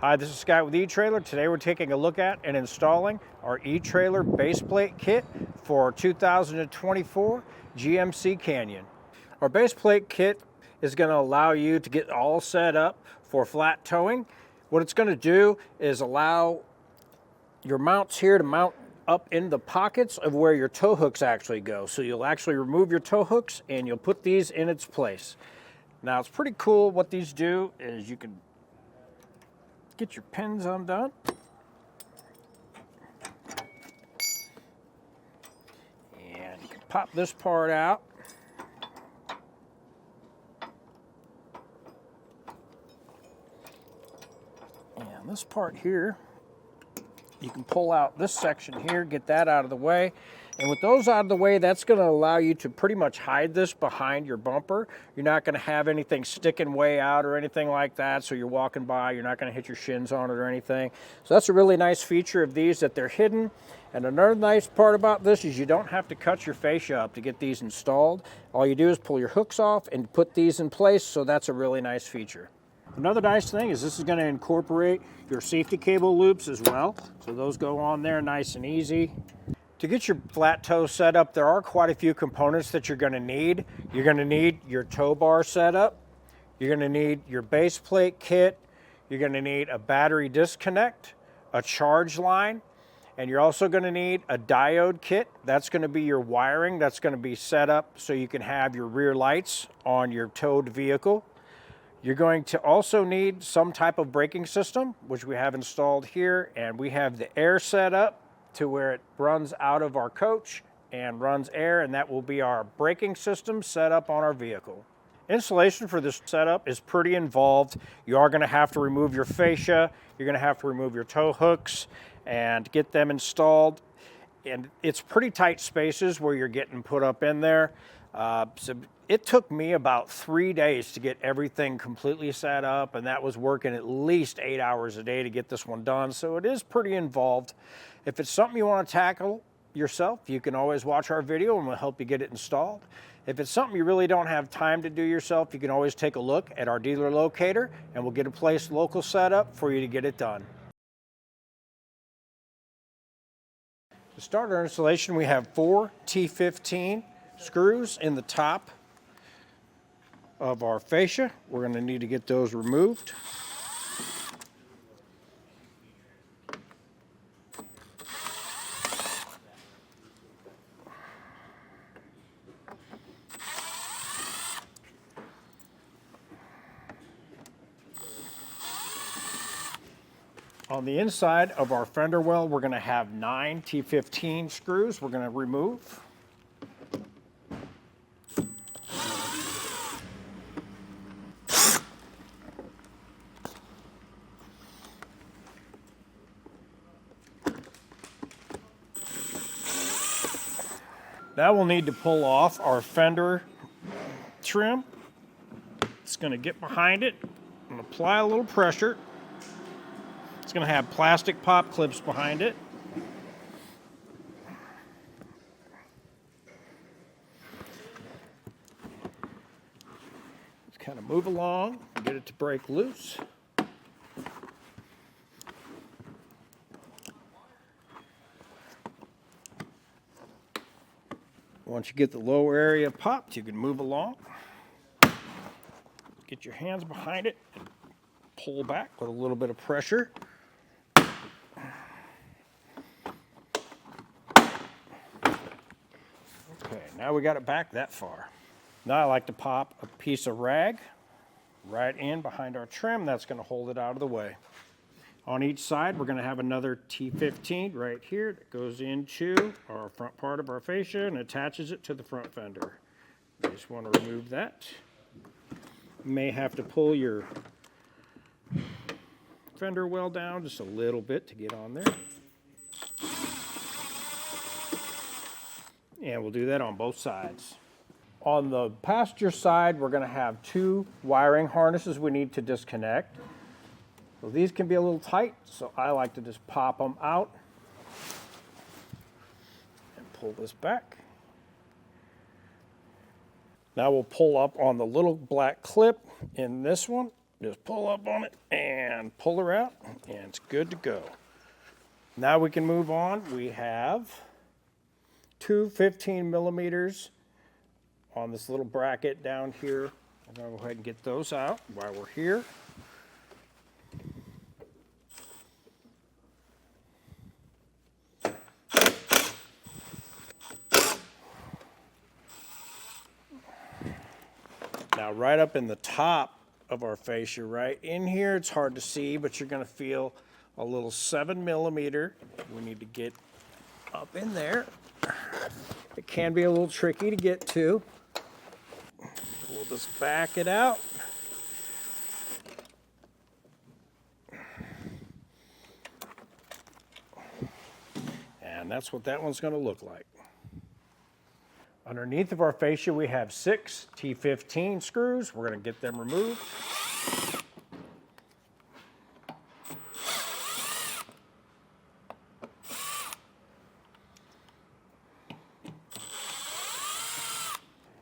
Hi, this is Scott with eTrailer. Today we're taking a look at and installing our eTrailer base plate kit for 2024 GMC Canyon. Our base plate kit is going to allow you to get all set up for flat towing. What it's going to do is allow your mounts here to mount up in the pockets of where your tow hooks actually go. So you'll actually remove your tow hooks and you'll put these in its place. Now it's pretty cool. What these do is you can get your pins undone. And you can pop this part out. And this part here, you can pull out this section here, get that out of the way. And with those out of the way, that's going to allow you to pretty much hide this behind your bumper. You're not going to have anything sticking way out or anything like that. So you're walking by, you're not going to hit your shins on it or anything. So that's a really nice feature of these, that they're hidden. And another nice part about this is you don't have to cut your fascia up to get these installed. All you do is pull your hooks off and put these in place. So that's a really nice feature. Another nice thing is this is going to incorporate your safety cable loops as well. So those go on there nice and easy. To get your flat tow set up, there are quite a few components that you're going to need. You're going to need your tow bar setup. You're going to need your base plate kit. You're going to need a battery disconnect, a charge line, and you're also going to need a diode kit. That's going to be your wiring. That's going to be set up so you can have your rear lights on your towed vehicle. You're going to also need some type of braking system, which we have installed here, and we have the air set up to where it runs out of our coach and runs air, and that will be our braking system set up on our vehicle. Installation for this setup is pretty involved. You are going to have to remove your fascia, you're going to have to remove your tow hooks and get them installed. And it's pretty tight spaces where you're getting put up in there. So it took me about 3 days to get everything completely set up, and that was working at least 8 hours a day to get this one done. So it is pretty involved. If it's something you want to tackle yourself, you can always watch our video and we'll help you get it installed. If it's something you really don't have time to do yourself, you can always take a look at our dealer locator and we'll get a place local set up for you to get it done. To start our installation, we have 4 T15 screws in the top of our fascia. We're going to need to get those removed. On the inside of our fender well, we're going to have 9 T15 screws we're going to remove. Now we'll need to pull off our fender trim. It's going to get behind it and apply a little pressure. It's going to have plastic pop clips behind it. Just kind of move along and get it to break loose. Once you get the lower area popped, you can move along. Get your hands behind it and pull back with a little bit of pressure. Okay, now we got it back that far. Now I like to pop a piece of rag right in behind our trim. That's going to hold it out of the way. On each side, we're going to have another T15 right here that goes into our front part of our fascia and attaches it to the front fender. You just want to remove that. You may have to pull your fender well down just a little bit to get on there. And we'll do that on both sides. On the passenger side, we're going to have 2 wiring harnesses we need to disconnect. So these can be a little tight, so I like to just pop them out and pull this back. Now we'll pull up on the little black clip in this one Just pull up on it and pull her out, and it's good to go. Now we can move on. We have two 15 millimeters on this little bracket down here. I'm going to go ahead and get those out while we're here. Now right up in the top of our fascia, right in here, it's hard to see, but you're going to feel a little 7 millimeter. We need to get up in there. It can be a little tricky to get to. We'll just back it out. And that's what that one's going to look like. Underneath of our fascia, we have 6 T15 screws. We're going to get them removed.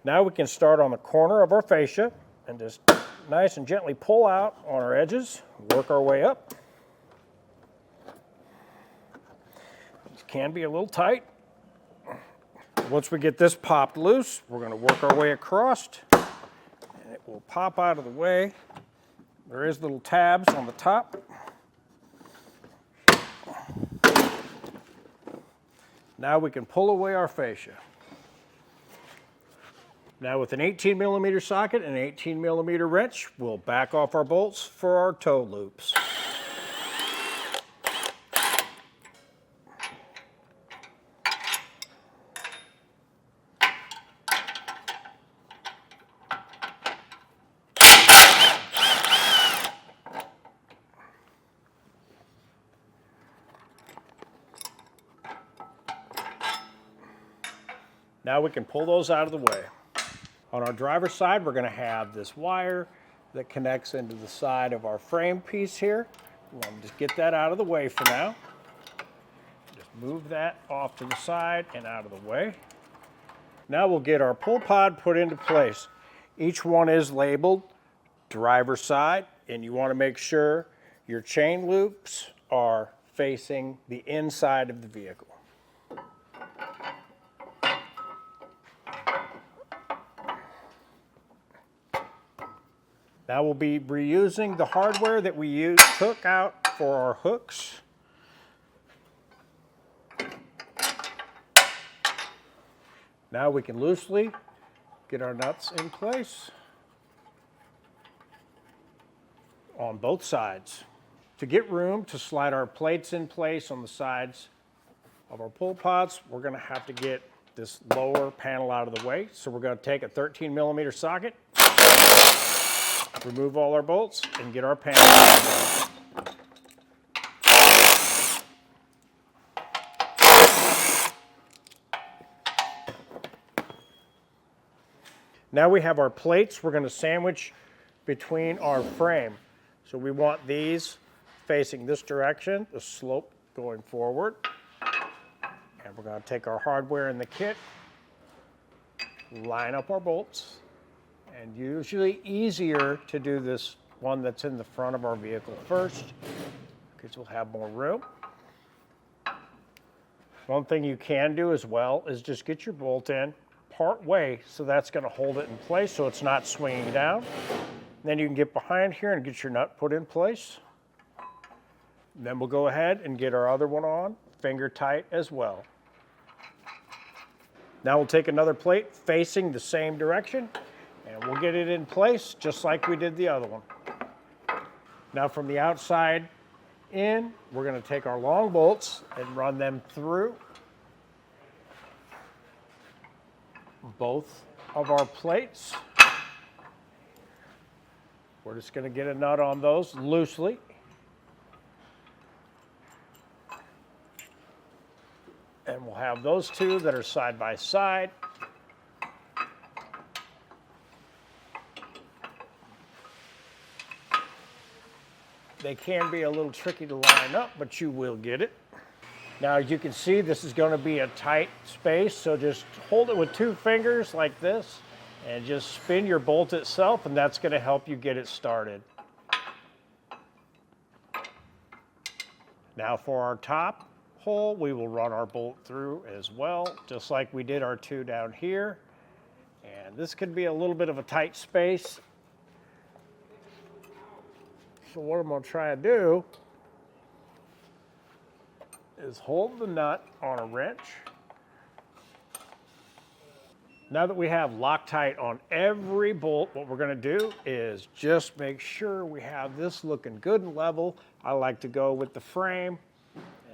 Now we can start on the corner of our fascia and just nice and gently pull out on our edges, work our way up. This can be a little tight. Once we get this popped loose, we're going to work our way across, and it will pop out of the way. There is little tabs on the top. Now we can pull away our fascia. Now with an 18 millimeter socket and an 18 millimeter wrench, we'll back off our bolts for our toe loops. Now we can pull those out of the way. On our driver's side, we're going to have this wire that connects into the side of our frame piece here. We'll just get that out of the way for now. Just move that off to the side and out of the way. Now we'll get our pull pod put into place. Each one is labeled driver's side, and you want to make sure your chain loops are facing the inside of the vehicle. Now we'll be reusing the hardware that we took out for our hooks. Now we can loosely get our nuts in place on both sides. To get room to slide our plates in place on the sides of our pull pods, we're going to have to get this lower panel out of the way. So we're going to take a 13 millimeter socket, remove all our bolts, and get our panel out of the way. Now we have our plates we're going to sandwich between our frame. So we want these facing this direction, the slope going forward. And we're going to take our hardware in the kit, line up our bolts, and usually easier to do this one that's in the front of our vehicle first, because we'll have more room. One thing you can do as well is just get your bolt in part way, so that's going to hold it in place so it's not swinging down. Then you can get behind here and get your nut put in place. Then we'll go ahead and get our other one on, finger tight as well. Now we'll take another plate facing the same direction, and we'll get it in place just like we did the other one. Now from the outside in, we're going to take our long bolts and run them through both of our plates. We're just going to get a nut on those loosely. And we'll have those two that are side by side. They can be a little tricky to line up, but you will get it. Now, as you can see, this is going to be a tight space, so just hold it with two fingers like this and just spin your bolt itself, and that's going to help you get it started. Now for our top hole, we will run our bolt through as well, just like we did our two down here. And this could be a little bit of a tight space. So what I'm going to try to do is hold the nut on a wrench. Now that we have Loctite on every bolt, what we're going to do is just make sure we have this looking good and level. I like to go with the frame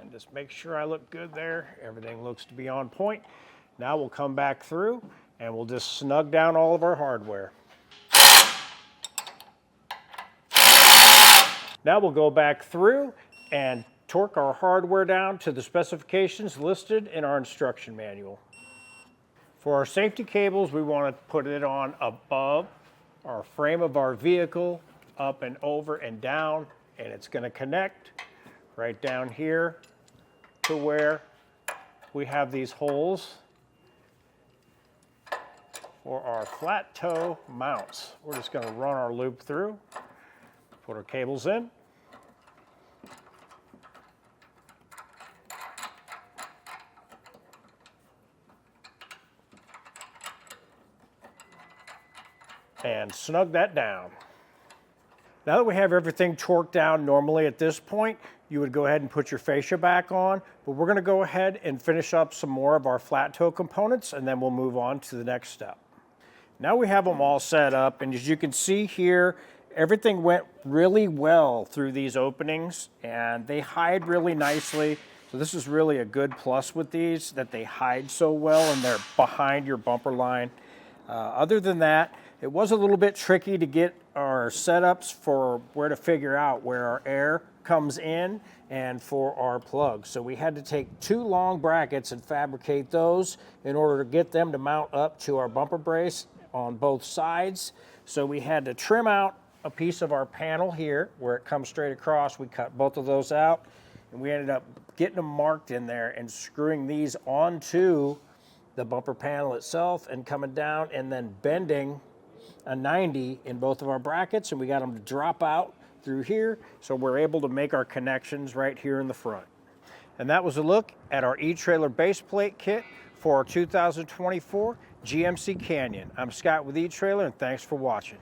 and just make sure I look good there. Everything looks to be on point. Now we'll come back through and we'll just snug down all of our hardware. Now we'll go back through and torque our hardware down to the specifications listed in our instruction manual. For our safety cables, we want to put it on above our frame of our vehicle, up and over and down, and it's going to connect right down here to where we have these holes for our flat toe mounts. We're just going to run our loop through, put our cables in. And snug that down. Now that we have everything torqued down normally at this point, you would go ahead and put your fascia back on, but we're going to go ahead and finish up some more of our flat toe components and then we'll move on to the next step. Now we have them all set up, and as you can see here, everything went really well through these openings and they hide really nicely. So this is really a good plus with these, that they hide so well and they're behind your bumper line. Other than that, it was a little bit tricky to get our setups for where to figure out where our air comes in and for our plugs. So we had to take two long brackets and fabricate those in order to get them to mount up to our bumper brace on both sides. So we had to trim out a piece of our panel here where it comes straight across. We cut both of those out and we ended up getting them marked in there and screwing these onto the bumper panel itself and coming down and then bending a 90 in both of our brackets, and we got them to drop out through here, so we're able to make our connections right here in the front. And that was a look at our eTrailer base plate kit for our 2024 GMC Canyon. I'm Scott with eTrailer, and thanks for watching.